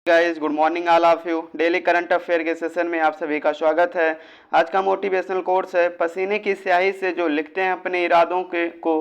Guys, good morning all of you. Daily current affair के session में आप सभी का स्वागत है। आज का मोटिवेशनल कोट्स है, पसीने की स्याही से जो लिखते हैं अपने इरादों के को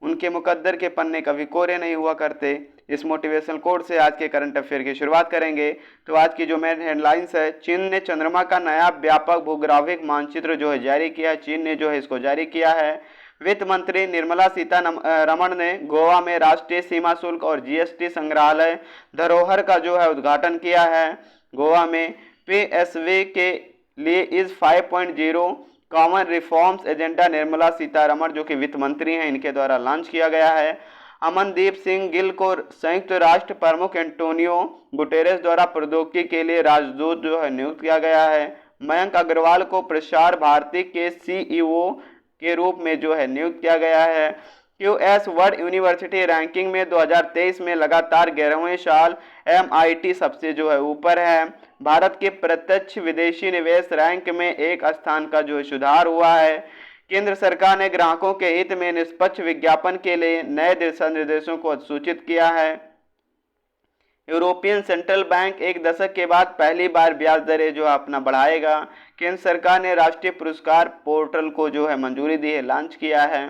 उनके मुकद्दर के पन्ने कभी कोरे नहीं हुआ करते। इस मोटिवेशनल कोट से आज के करंट अफेयर की शुरुआत करेंगे। तो आज की जो मेन हेडलाइंस है, चीन ने चंद्रमा का नया व्यापक भूग्राविक मानचित्र जो है जारी किया है। चीन ने जो है इसको जारी किया है। वित्त मंत्री निर्मला सीतारमण ने गोवा में राष्ट्रीय सीमा शुल्क और जीएसटी संग्रहालय धरोहर का जो है उद्घाटन किया है। गोवा में पीएसवी के लिए इस 5.0 common reforms agenda Nirmala Sitharaman जो कि वित्त मंत्री हैं, इनके द्वारा लॉन्च किया गया है। अमनदीप सिंह गिल को संयुक्त राष्ट्र प्रमुख एंटोनियो गुटेरेस द्वारा प्रौद्योगिकी के लिए राजदूत जो है नियुक्त किया गया है। मयंक अग्रवाल को प्रसार भारती के सीईओ के रूप में जो है नियुक्त किया गया है। क्यूएस वर्ल्ड यूनिवर्सिटी रैंकिंग में 2023 में लगातार 11वें साल एमआईटी सबसे जो है ऊपर है। भारत के प्रत्यक्ष विदेशी निवेश रैंक में एक स्थान का जो है सुधार हुआ है। केंद्र सरकार ने ग्राहकों के हित में निष्पक्ष विज्ञापन के लिए नए दिशा निर्देशों को अधिसूचित किया है। यूरोपियन सेंट्रल बैंक एक दशक के बाद पहली बार ब्याज दरें जो अपना बढ़ाएगा। केंद्र सरकार ने राष्ट्रीय पुरस्कार पोर्टल को जो है मंजूरी दी है, लॉन्च किया है।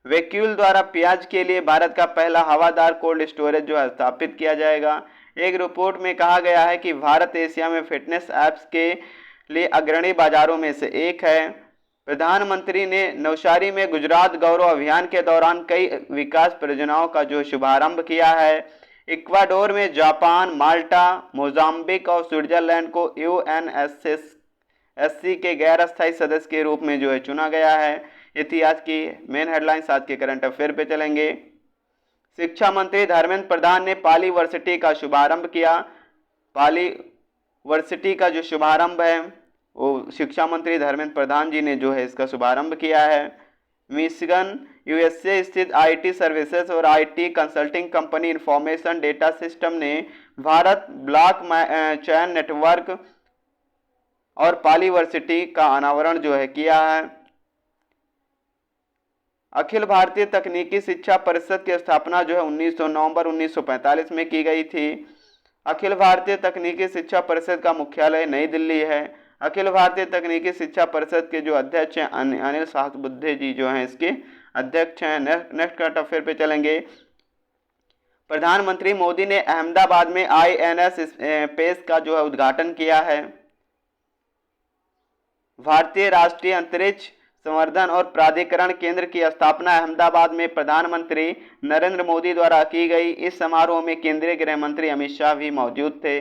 वैक्यूल द्वारा प्याज के लिए भारत का पहला हवादार कोल्ड स्टोरेज जो है स्थापित किया जाएगा। एक रिपोर्ट में कहा गया है कि भारत एशिया में फिटनेस ऐप्स के लिए अग्रणी बाजारों में से एक है। प्रधानमंत्री ने नवसारी में गुजरात गौरव अभियान के दौरान कई विकास परियोजनाओं का जो शुभारंभ किया है। इक्वाडोर में जापान, माल्टा, मोजाम्बिक और स्विट्जरलैंड को यूएनएससी के गैर अस्थायी सदस्य के रूप में जो है चुना गया है। इतिहास की मेन हेडलाइंस आज के करंट अफेयर पे चलेंगे। शिक्षा मंत्री धर्मेंद्र प्रधान ने पाली वर्सिटी का शुभारंभ किया। पाली वर्सिटी का जो शुभारंभ है वो शिक्षा मंत्री धर्मेंद्र प्रधान जी ने जो है इसका शुभारंभ किया है। मिशिगन यूएसए स्थित आईटी सर्विसेज और IT consulting company information data system ने भारत ब्लॉक चयन नेटवर्क और पाली वर्सिटी का अनावरण जो है किया है। अखिल भारतीय तकनीकी शिक्षा परिषद की स्थापना जो है 19 नवंबर 1945 में की गई थी। अखिल भारतीय तकनीकी शिक्षा परिषद का मुख्यालय नई दिल्ली है। अखिल भारतीय तकनीकी शिक्षा परिषद के जो अध्यक्ष हैं अनिल सहस्त्रबुद्धे जी जो हैं इसके अध्यक्ष हैं। नेक्स्ट करंट अफेयर पे चलेंगे। प्रधानमंत्री मोदी ने अहमदाबाद में आईएनएस पेस का जो है उद्घाटन किया है। भारतीय राष्ट्रीय अंतरिक्ष संवर्धन और प्राधिकरण केंद्र की स्थापना अहमदाबाद में प्रधानमंत्री नरेंद्र मोदी द्वारा की गई। इस समारोह में केंद्रीय गृह मंत्री अमित शाह भी मौजूद थे।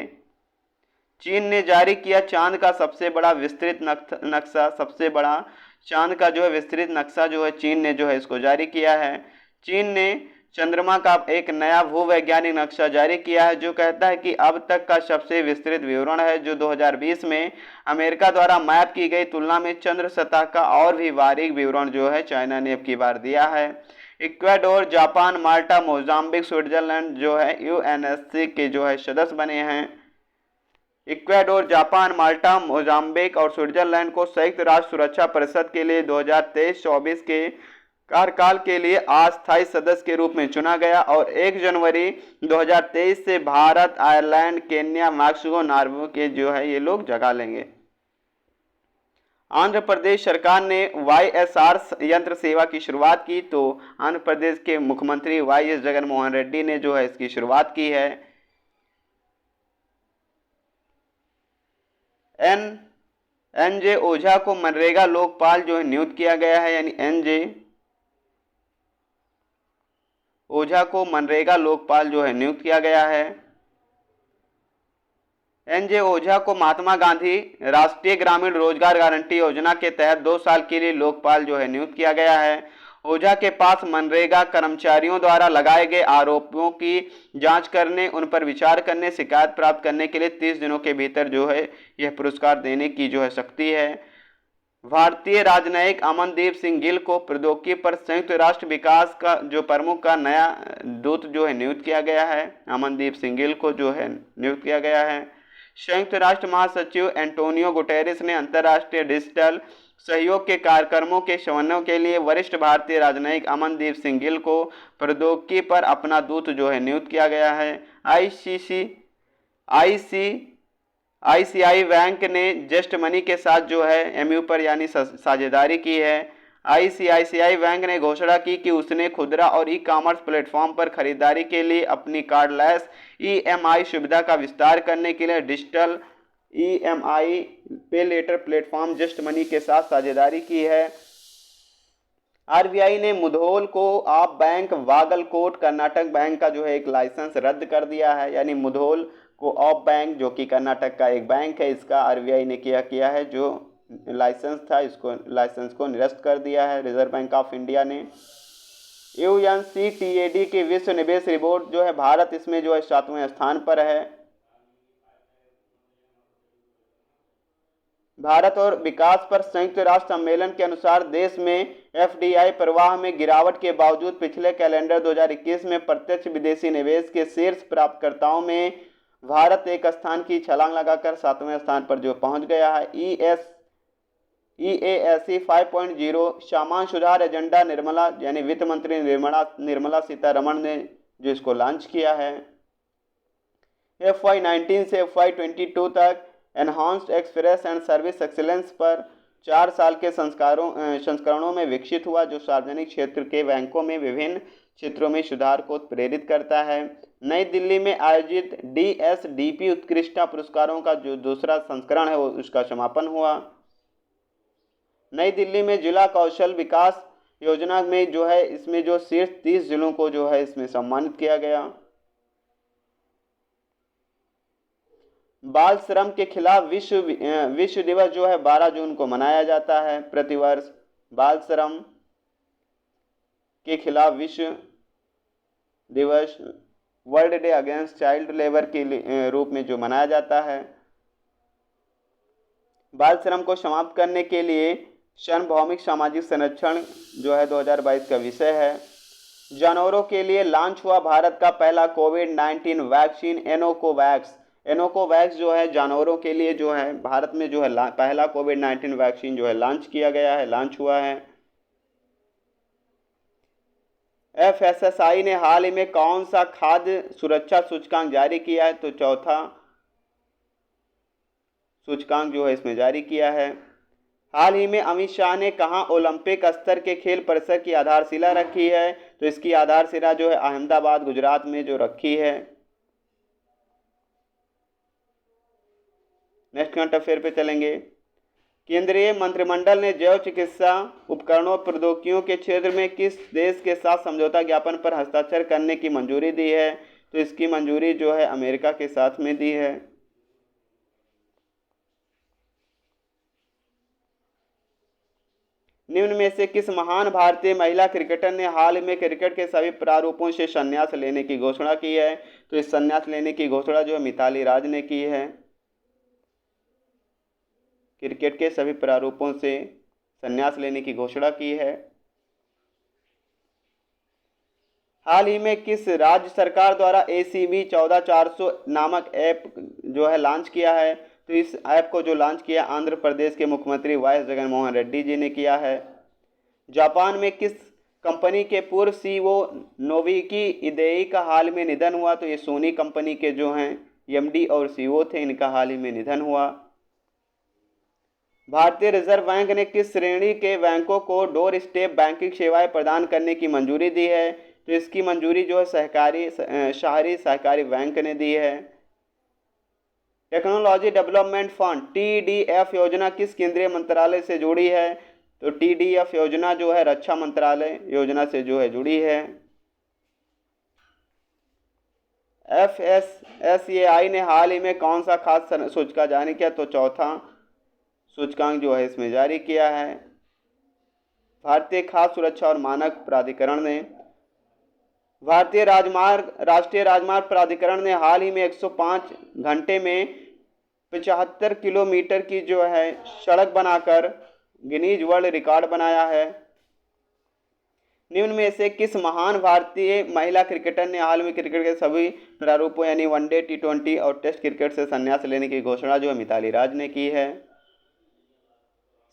चीन ने जारी किया चांद का सबसे बड़ा विस्तृत नक्शा। सबसे बड़ा चांद का जो है विस्तृत नक्शा जो है चीन ने जो है इसको जारी किया है। चीन ने चंद्रमा का एक नया भूवैज्ञानिक नक्शा जारी किया है जो कहता है कि अब तक का सबसे विस्तृत विवरण है, जो 2020 में अमेरिका द्वारा मैप की गई तुलना में चंद्र सतह का और भी बारीक विवरण जो है चाइना ने अब की बार दिया है। इक्वाडोर, जापान, माल्टा, मोजाम्बिक, स्विट्जरलैंड जो है यूएनएससी के जो है सदस्य बने हैं। इक्वाडोर, जापान, माल्टा, मोजाम्बिक और स्विट्जरलैंड को संयुक्त राष्ट्र सुरक्षा परिषद के लिए 2023-24 के कार्यकाल के लिए अस्थायी सदस्य के रूप में चुना गया और 1 जनवरी 2023 से Bharat, Ireland, Kenya, Mexico, Norway के जो है ये लोग जगह लेंगे। आंध्र प्रदेश सरकार ने वाईएसआर यंत्र सेवा की शुरुआत की। तो आंध्र प्रदेश के मुख्यमंत्री वाईएस जगनमोहन रेड्डी ने जो है इसकी शुरुआत की है। एनजे ओझा को मनरेगा लोकपाल जो है नियुक्त किया गया है, यानी एनजे ओझा को मनरेगा लोकपाल जो है नियुक्त किया गया है। एनजे ओझा को महात्मा गांधी राष्ट्रीय ग्रामीण रोजगार गारंटी योजना के तहत 2 साल के लिए लोकपाल जो है नियुक्त किया गया है। ओझा के पास मनरेगा कर्मचारियों द्वारा लगाए गए आरोपों की जांच करने, उन पर विचार करने, शिकायत प्राप्त करने के लिए 30 दिनों के भीतर जो है यह पुरस्कार देने की जो है शक्ति है। भारतीय राजनयिक अमनदीप सिंह गिल को प्रौद्योगिकी पर संयुक्त राष्ट्र विकास का जो प्रमुख का नया दूत जो है नियुक्त किया गया है। अमनदीप सिंह गिल को जो है नियुक्त किया गया है। संयुक्त राष्ट्र महासचिव एंटोनियो गुटेरेस ने अंतर्राष्ट्रीय डिजिटल सहयोग के कार्यक्रमों के समन्वय के लिए वरिष्ठ भारतीय राजनयिक अमनदीप सिंह गिल को प्रौद्योगिकी पर अपना दूत जो है नियुक्त किया गया है। आईसीसी आईसीआई बैंक ने जस्ट मनी के साथ जो है एमयू पर यानी साझेदारी की है। आईसीआईसीआई बैंक ने घोषणा की कि उसने खुदरा और ई कॉमर्स प्लेटफॉर्म पर खरीदारी के लिए अपनी कार्डलेस ईएमआई सुविधा का विस्तार करने के लिए डिजिटल ईएमआई पे लेटर प्लेटफॉर्म जस्ट मनी के साथ साझेदारी की है। आरबीआई ने मुधोल को आप बैंक वागलकोट कर्नाटक बैंक का जो है एक लाइसेंस रद्द कर दिया है, यानी मुधोल को ऑफ बैंक जो कि कर्नाटक का एक बैंक है, इसका आरबीआई ने किया है जो लाइसेंस था, इसको लाइसेंस को निरस्त कर दिया है रिजर्व बैंक ऑफ इंडिया ने। यूएनसीटीएडी की विश्व निवेश रिपोर्ट जो है भारत इसमें जो है 7वें स्थान पर है। भारत और विकास पर संयुक्त राष्ट्र सम्मेलन के अनुसार देश में एफडीआई प्रवाह में गिरावट के बावजूद पिछले कैलेंडर 2021 में प्रत्यक्ष विदेशी निवेश के शीर्ष प्राप्तकर्ताओं में भारत एक स्थान की छलांग लगाकर 7वें स्थान पर जो पहुंच गया है। EASE 5.0 सामान्य सुधार एजेंडा निर्मला यानी वित्त मंत्री निर्मला सीतारमण ने जो इसको लॉन्च किया है। FY19 से FY22 तक enhanced express and service excellence पर 4 साल के संस्करणों में विकसित हुआ, जो सार्वजनिक क्षेत्र के बैंकों में विभिन्न क्षेत्रों में सुधार को प्रेरित करता है। नई दिल्ली में आयोजित DSDP उत्कृष्टता पुरस्कारों का जो दूसरा संस्करण है वो उसका समापन हुआ। नई दिल्ली में जिला कौशल विकास योजना में जो है इसमें जो शीर्ष 30 जिलों को जो है इसमें सम्मानित किया गया। बाल श्रम के खिलाफ विश्व दिवस जो है 12 जून को मनाया जाता है प्रतिवर्ष। बाल श्रम के खिलाफ विश्व दिवस world day against child labour के रूप में जो मनाया जाता है। बाल श्रम को समाप्त करने के लिए सार्वभौमिक सामाजिक संरक्षण जो है 2022 का विषय है। जानवरों के लिए लॉन्च हुआ भारत का पहला कोविड-19 वैक्सीन एनोकोवैक्स जो है जानवरों के लिए जो है भारत में जो है पहला कोविड-19 वैक्सीन जो है लॉन्च हुआ है। FSSAI ने हाल ही में कौन सा खाद्य सुरक्षा सूचकांक जारी किया है? तो चौथा सूचकांक जो है इसमें जारी किया है। हाल ही में अमित शाह ने कहां ओलंपिक स्तर के खेल परिसर की आधारशिला रखी है? तो इसकी आधारशिला जो है अहमदाबाद गुजरात में जो रखी है। नेक्स्ट करंट अफेयर पे चलेंगे। केंद्रीय मंत्रिमंडल ने जैव चिकित्सा उपकरणों प्रौद्योगिकियों के क्षेत्र में किस देश के साथ समझौता ज्ञापन पर हस्ताक्षर करने की मंजूरी दी है? तो इसकी मंजूरी जो है अमेरिका के साथ में दी है। निम्न में से किस महान भारतीय महिला क्रिकेटर ने हाल में क्रिकेट के सभी प्रारूपों से संन्यास लेने की घोषणा की है? तो इस संन्यास लेने की घोषणा जो है मिताली राज ने की है। क्रिकेट के सभी प्रारूपों से संन्यास लेने की घोषणा की है। हाल ही में किस राज्य सरकार द्वारा ACB 14400 नामक ऐप जो है लॉन्च किया है? तो इस ऐप को जो लॉन्च किया आंध्र प्रदेश के मुख्यमंत्री वाई जगनमोहन रेड्डी जी ने किया है। जापान में किस कंपनी के पूर्व CEO नोबुकी इदेई का हाल में निधन हुआ? तो ये सोनी कंपनी के जो हैं MD और CEO थे, इनका हाल ही में निधन हुआ। भारतीय रिजर्व बैंक ने किस श्रेणी के बैंकों को डोर स्टेप बैंकिंग सेवाएं प्रदान करने की मंजूरी दी है? तो इसकी मंजूरी जो है शहरी सहकारी बैंक ने दी है। टेक्नोलॉजी डेवलपमेंट फंड TDF योजना किस केंद्रीय मंत्रालय से जुड़ी है? तो TDF योजना जो है रक्षा मंत्रालय योजना से जो है जुड़ी है। FSSAI ने हाल ही में कौन सा खास सूचकांक जारी किया? तो चौथा सूचकांक जो है इसमें जारी किया है। भारतीय खाद्य सुरक्षा और मानक प्राधिकरण ने राष्ट्रीय राजमार्ग प्राधिकरण ने हाल ही में 105 घंटे में 75 किलोमीटर की जो है सड़क बनाकर गिनीज वर्ल्ड रिकॉर्ड बनाया है। निम्न में से किस महान भारतीय महिला क्रिकेटर ने हाल में क्रिकेट के सभी प्रारूपों यानी वनडे, T20 और टेस्ट क्रिकेट से संन्यास लेने की घोषणा जो है मिताली राज ने की है।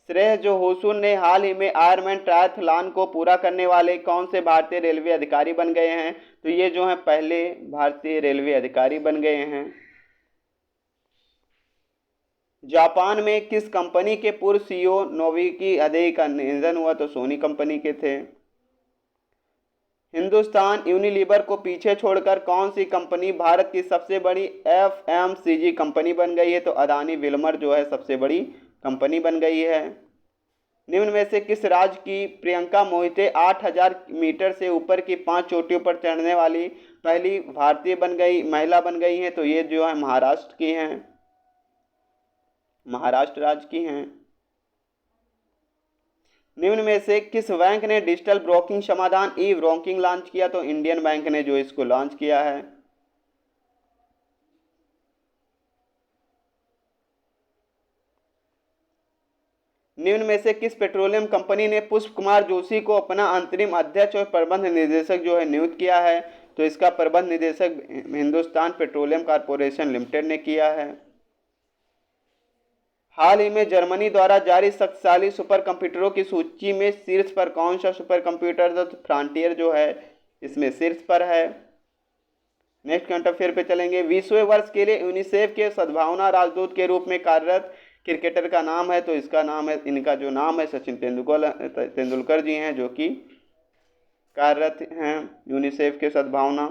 श्रेयस जोहसुन ने हाल ही में आयरमैन ट्रायथलॉन को पूरा करने वाले कौन से भारतीय रेलवे अधिकारी बन गए हैं? तो ये जो हैं पहले भारतीय रेलवे अधिकारी बन गए हैं। जापान में किस कंपनी के पूर्व सीईओ नोबुकी अदेई का निधन हुआ? तो सोनी कंपनी के थे। हिंदुस्तान यूनिलीवर को पीछे छोड़कर कौन सी कंपनी भारत की सबसे बड़ी एफएमसीजी कंपनी बन गई है? तो अदानी विल्मर जो है सबसे बड़ी कंपनी बन गई है। निम्न में से किस राज्य की प्रियंका मोहिते 8000 मीटर से ऊपर की 5 चोटियों पर चढ़ने वाली पहली भारतीय महिला बन गई हैं? तो ये जो है महाराष्ट्र की हैं, महाराष्ट्र राज्य की हैं। निम्न में से किस बैंक ने डिजिटल ब्रोकिंग समाधान ई ब्रोकिंग लॉन्च किया? तो इंडियन बैंक ने जो इसको लॉन्च किया है। निम्न में से किस पेट्रोलियम कंपनी ने पुष्प कुमार जोशी को अपना अंतरिम अध्यक्ष और प्रबंध निदेशक जो है नियुक्त किया है? तो इसका प्रबंध निदेशक हिंदुस्तान पेट्रोलियम कॉर्पोरेशन लिमिटेड ने किया है। हाल ही में जर्मनी द्वारा जारी शक्तिशाली सुपर कंप्यूटरों की सूची में शीर्ष पर कौन सा सुपर कंप्यूटर? तो फ्रंटियर जो है इसमें शीर्ष पर है। नेक्स्ट करंट अफेयर पे चलेंगे। 20वें वर्ष के लिए यूनिसेफ के सद्भावना राजदूत के रूप में कार्यरत क्रिकेटर का नाम है? तो इसका नाम है, इनका जो नाम है सचिन तेंदुलकर जी हैं, जो कि कार्यरत हैं यूनिसेफ के सद्भावना।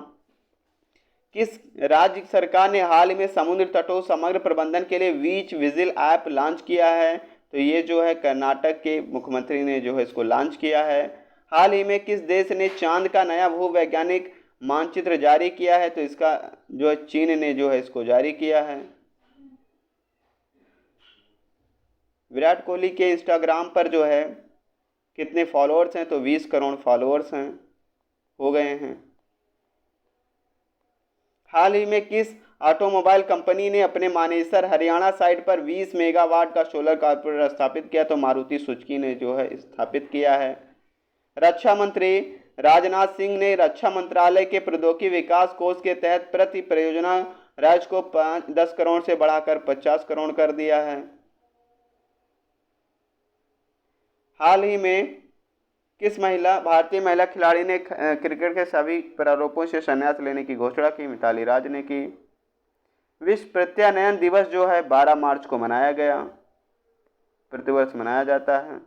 किस राज्य सरकार ने हाल ही में समुद्र तटों समग्र प्रबंधन के लिए बीच विजिल ऐप लॉन्च किया है? तो ये जो है कर्नाटक के मुख्यमंत्री ने जो है इसको लॉन्च किया है। हाल ही में किस देश ने चांद का नया भूवैज्ञानिक मानचित्र जारी किया है? तो इसका जो है चीन ने जो है इसको जारी किया है। विराट कोहली के इंस्टाग्राम पर जो है कितने फॉलोअर्स हैं? तो 20 करोड़ फॉलोअर्स हैं, हो गए हैं। हाल ही में किस ऑटोमोबाइल कंपनी ने अपने मानेसर हरियाणा साइट पर 20 मेगावाट का सोलर पावर स्थापित किया? तो मारुति सुजुकी ने जो है स्थापित किया है। रक्षा मंत्री राजनाथ सिंह ने रक्षा मंत्रालय के प्रौद्योगिकी विकास कोष के तहत प्रति परियोजना राज्य को 10 करोड़ से बढ़ाकर 50 करोड़ कर दिया है। हाल ही में किस भारतीय महिला खिलाड़ी ने क्रिकेट के सभी प्रारूपों से संन्यास लेने की घोषणा की? मिताली राज ने की। विश्व प्रत्यानयन दिवस जो है 12 मार्च को मनाया गया, प्रतिवर्ष मनाया जाता है।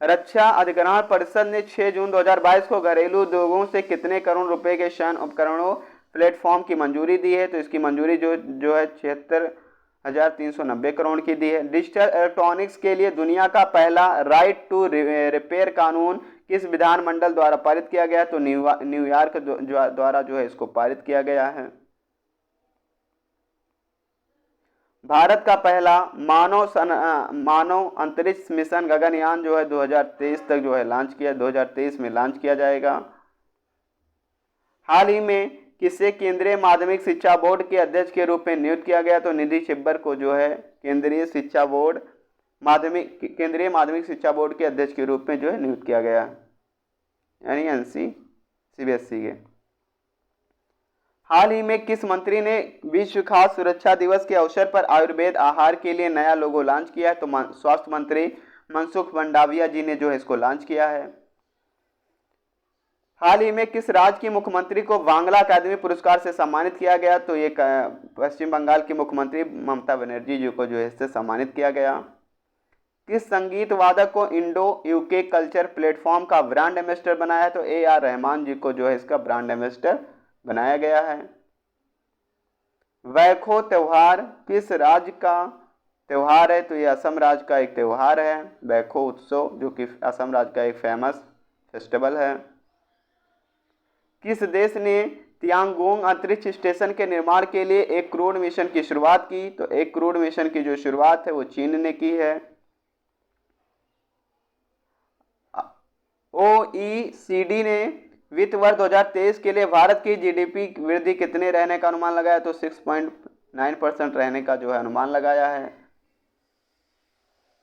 रक्षा अधिग्रहण परिषद ने 6 जून 2022 को घरेलू उद्योगों से कितने करोड़ रुपए के सैन्य उपकरणों प्लेटफॉर्म की मंजूरी दी है? तो इसकी मंजूरी जो है 76,390 करोड़ की दी है। डिजिटल इलेक्ट्रॉनिक्स के लिए दुनिया का पहला राइट टू रिपेयर कानून किस विधानमंडल द्वारा पारित किया गया? तो न्यूयॉर्क द्वारा जो है इसको पारित किया गया है। भारत का पहला मानव अंतरिक्ष मिशन गगनयान जो है 2023 तक जो है 2023 में लॉन्च किया जाएगा। हाल ही में किसे केंद्रीय माध्यमिक शिक्षा बोर्ड के अध्यक्ष के रूप में नियुक्त किया गया? तो निधि छिब्बर को जो है केंद्रीय माध्यमिक शिक्षा बोर्ड के अध्यक्ष के रूप में जो है नियुक्त किया गया, यानी सीबीएसई के। हाल ही में किस मंत्री ने विश्व खाद्य सुरक्षा दिवस के अवसर पर आयुर्वेद आहार के लिए नया लोगो लॉन्च किया है? तो स्वास्थ्य मंत्री मनसुख मंडाविया जी ने जो है इसको लॉन्च किया है। हाल ही में किस राज्य की मुख्यमंत्री को बांग्ला अकादमी पुरस्कार से सम्मानित किया गया? तो ये पश्चिम बंगाल की मुख्यमंत्री ममता बनर्जी जी को जो है इससे सम्मानित किया गया। किस संगीत वादक को इंडो यूके कल्चर प्लेटफॉर्म का ब्रांड एम्बेसडर बनाया? तो AR रहमान जी को जो है इसका ब्रांड एम्बेसडर बनाया गया है। वैखो त्योहार किस राज्य का त्योहार है? तो ये असम राज्य का एक त्योहार है, वैखो उत्सव, जो कि असम राज्य का एक फेमस फेस्टिवल है। किस देश ने तियांगोंग अंतरिक्ष स्टेशन के निर्माण के लिए 1 करोड़ मिशन की शुरुआत की? तो 1 करोड़ मिशन की जो शुरुआत है वो चीन ने की है। OECD ने वित्त वर्ष 2023 के लिए भारत की GDP वृद्धि कितने रहने का अनुमान लगाया? तो 6.9% रहने का जो है अनुमान लगाया है।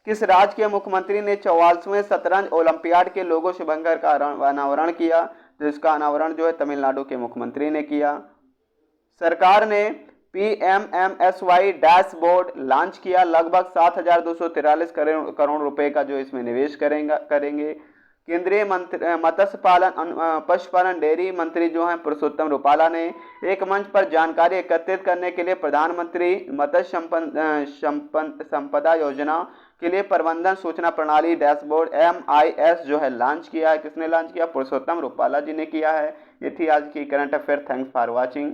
किस राज्य के मुख्यमंत्री ने 44वें शतरंज ओलंपियाड के लोगो शुभंकर का अनावरण किया? तो इसका अनावरण जो है तमिलनाडु के मुख्यमंत्री ने किया। सरकार ने PMMSY डैशबोर्ड लॉन्च किया, लगभग 7,243 करोड़ रुपए का जो इसमें निवेश करेंगे। केंद्रीय मंत्री मत्स्य पालन पशुपालन डेयरी मंत्री जो हैं पुरुषोत्तम रूपाला ने एक मंच पर जानकारी एकत्रित करने के लिए प्रधानमंत्री मत्स्य संपदा योजना के लिए प्रबंधन सूचना प्रणाली डैशबोर्ड MIS जो है लॉन्च किया है। किसने लॉन्च किया? पुरुषोत्तम रूपाला जी ने किया है। ये थी आज की current affair. Thanks for watching.